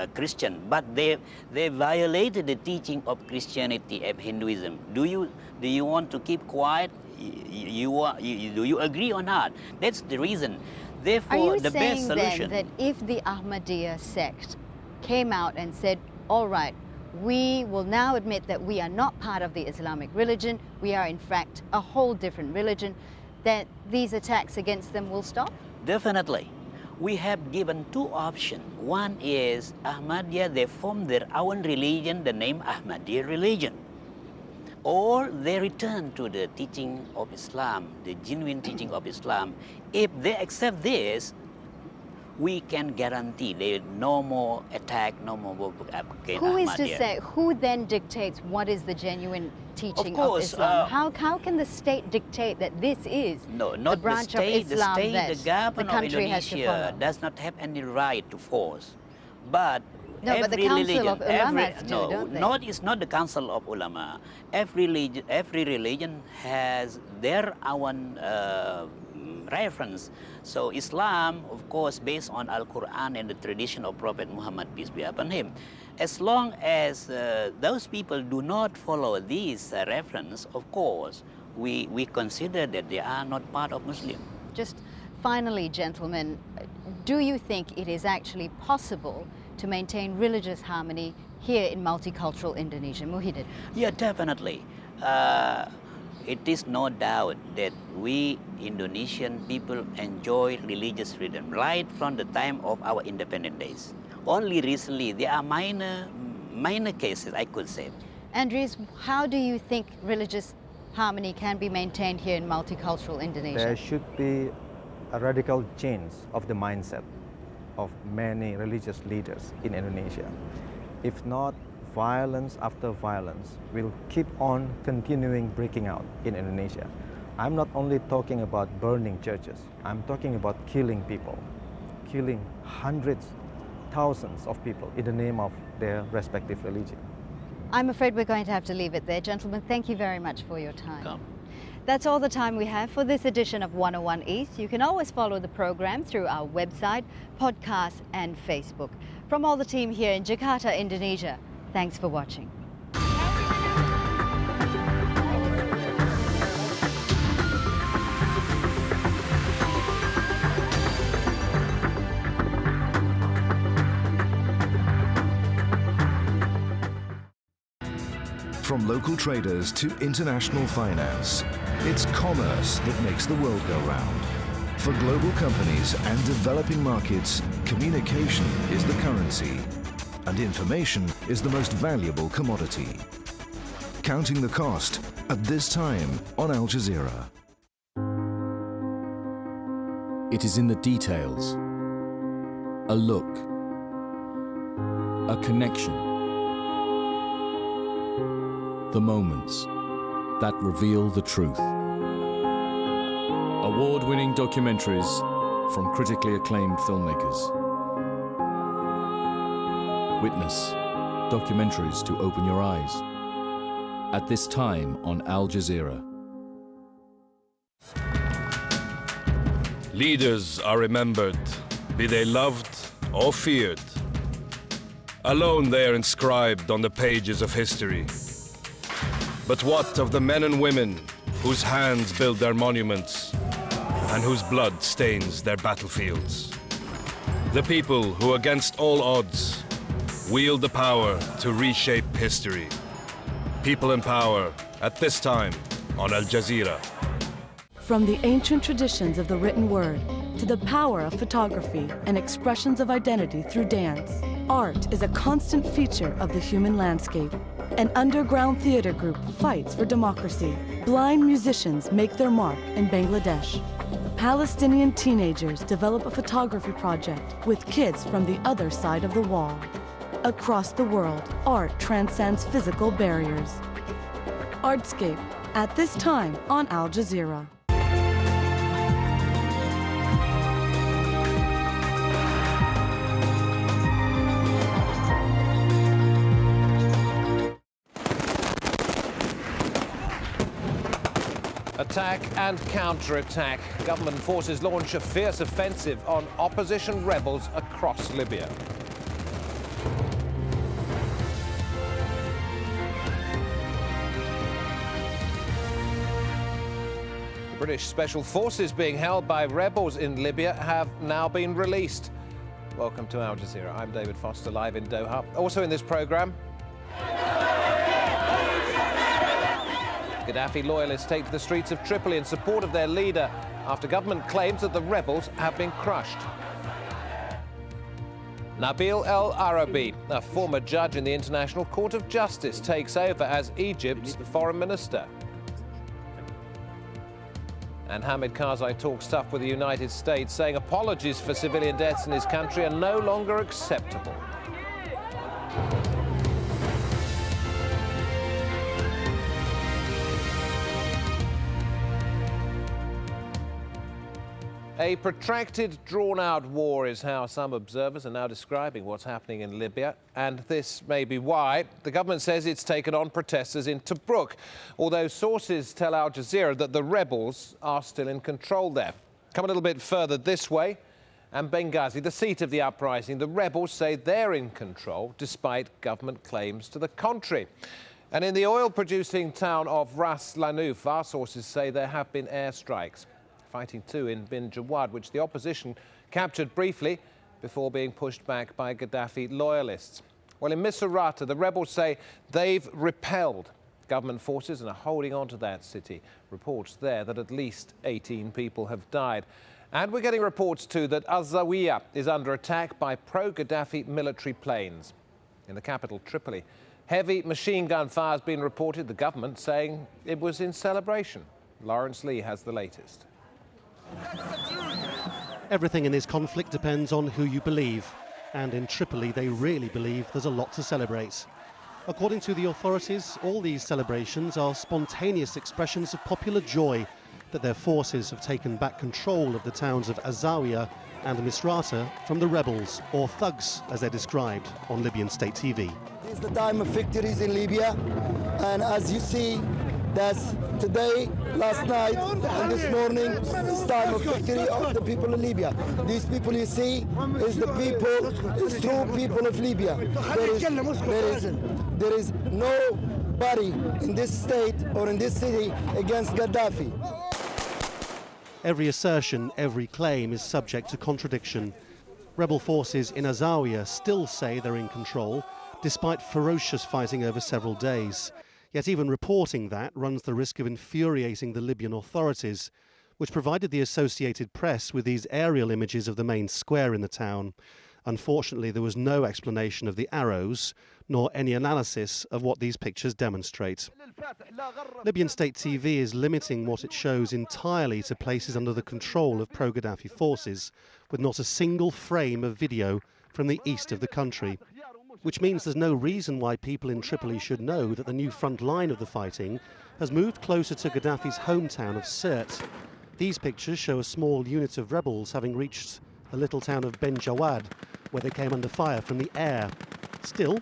Christian, but they violated the teaching of Christianity and Hinduism. Do you want to keep quiet? Do you agree or not? That's the reason. Therefore, the best solution. Are you saying then that if the Ahmadiyya sect came out and said, all right, we will now admit that we are not part of the Islamic religion, we are in fact a whole different religion, that these attacks against them will stop? Definitely. We have given two options. One is Ahmadiyya, they form their own religion, the name Ahmadiyya religion. Or they return to the teaching of Islam, the genuine teaching of Islam. If they accept this, we can guarantee there no more attack, no more against Who Ahmadiyya. is to say, who then dictates what is the genuine teaching of course, Islam? How can the state dictate that this is the branch of Islam that the government the country of has to Indonesia follow? does not have any right to force. But No, but the every Council religion, of Ulama do, don't they? It's not the Council of Ulama. Every religion has their own reference. So Islam, of course, based on Al-Quran and the tradition of Prophet Muhammad, peace be upon him. As long as those people do not follow these reference, of course, we consider that they are not part of Muslim. Just finally, gentlemen, do you think it is actually possible to maintain religious harmony here in multicultural Indonesia? Muhyiddin. Yeah, definitely. It is no doubt that we Indonesian people enjoy religious freedom right from the time of our independent days. Only recently there are minor cases, I could say. Andres, how do you think religious harmony can be maintained here in multicultural Indonesia? There should be a radical change of the mindset of many religious leaders in Indonesia. If not, violence after violence will keep on continuing breaking out in Indonesia. I'm not only talking about burning churches, I'm talking about killing people, killing hundreds, thousands of people in the name of their respective religion. I'm afraid we're going to have to leave it there. Gentlemen, thank you very much for your time. Come. That's all the time we have for this edition of 101 East. You can always follow the program through our website, podcast and Facebook. From all the team here in Jakarta, Indonesia, thanks for watching. From local traders to international finance, it's commerce that makes the world go round. For global companies and developing markets, communication is the currency, and information is the most valuable commodity. Counting the cost at this time on Al Jazeera. It is in the details. A look. A connection. The moments that reveal the truth. Award-winning documentaries from critically acclaimed filmmakers. Witness documentaries to open your eyes. At this time on Al Jazeera. Leaders are remembered, be they loved or feared. Alone they are inscribed on the pages of history. But what of the men and women whose hands build their monuments and whose blood stains their battlefields? The people who, against all odds, wield the power to reshape history. People in power at this time on Al Jazeera. From the ancient traditions of the written word to the power of photography and expressions of identity through dance, art is a constant feature of the human landscape. An underground theater group fights for democracy. Blind musicians make their mark in Bangladesh. Palestinian teenagers develop a photography project with kids from the other side of the wall. Across the world, art transcends physical barriers. Artscape, at this time on Al Jazeera. Attack and counter-attack. Government forces launch a fierce offensive on opposition rebels across Libya. British special forces being held by rebels in Libya have now been released. Welcome to Al Jazeera. I'm David Foster, live in Doha. Also in this programme, Gaddafi loyalists take to the streets of Tripoli in support of their leader after government claims that the rebels have been crushed. Nabil El Arabi, a former judge in the International Court of Justice, takes over as Egypt's foreign minister. And Hamid Karzai talks tough with the United States, saying apologies for civilian deaths in his country are no longer acceptable. A protracted, drawn-out war is how some observers are now describing what's happening in Libya, and this may be why the government says it's taken on protesters in Tobruk, although sources tell Al Jazeera that the rebels are still in control there. Come a little bit further this way, and Benghazi, the seat of the uprising, the rebels say they're in control despite government claims to the contrary. And in the oil-producing town of Ras Lanuf, our sources say there have been airstrikes. Fighting too in Bin Jawad, which the opposition captured briefly before being pushed back by Gaddafi loyalists. Well, in Misrata, the rebels say they've repelled government forces and are holding on to that city. Reports there that at least 18 people have died. And we're getting reports too that AlJazeera is under attack by pro-Gaddafi military planes. In the capital, Tripoli, heavy machine gun fire has been reported, the government saying it was in celebration. Lawrence Lee has the latest. Everything in this conflict depends on who you believe, and in Tripoli they really believe there's a lot to celebrate. According to the authorities, all these celebrations are spontaneous expressions of popular joy that their forces have taken back control of the towns of AlJazeera and Misrata from the rebels, or thugs as they're described on Libyan state TV. It's the time of victories in Libya, and as you see, that's today, last night, and this morning, it's time of victory of the people of Libya. These people you see is the people, is true people of Libya. There is nobody in this state or in this city against Gaddafi. Every assertion, every claim is subject to contradiction. Rebel forces in AlJazeera still say they're in control, despite ferocious fighting over several days. Yet even reporting that runs the risk of infuriating the Libyan authorities, which provided the Associated Press with these aerial images of the main square in the town. Unfortunately, there was no explanation of the arrows, nor any analysis of what these pictures demonstrate. Libyan state TV is limiting what it shows entirely to places under the control of pro-Gaddafi forces, with not a single frame of video from the east of the country. Which means there's no reason why people in Tripoli should know that the new front line of the fighting has moved closer to Gaddafi's hometown of Sirte. These pictures show a small unit of rebels having reached the little town of Ben Jawad, where they came under fire from the air. Still,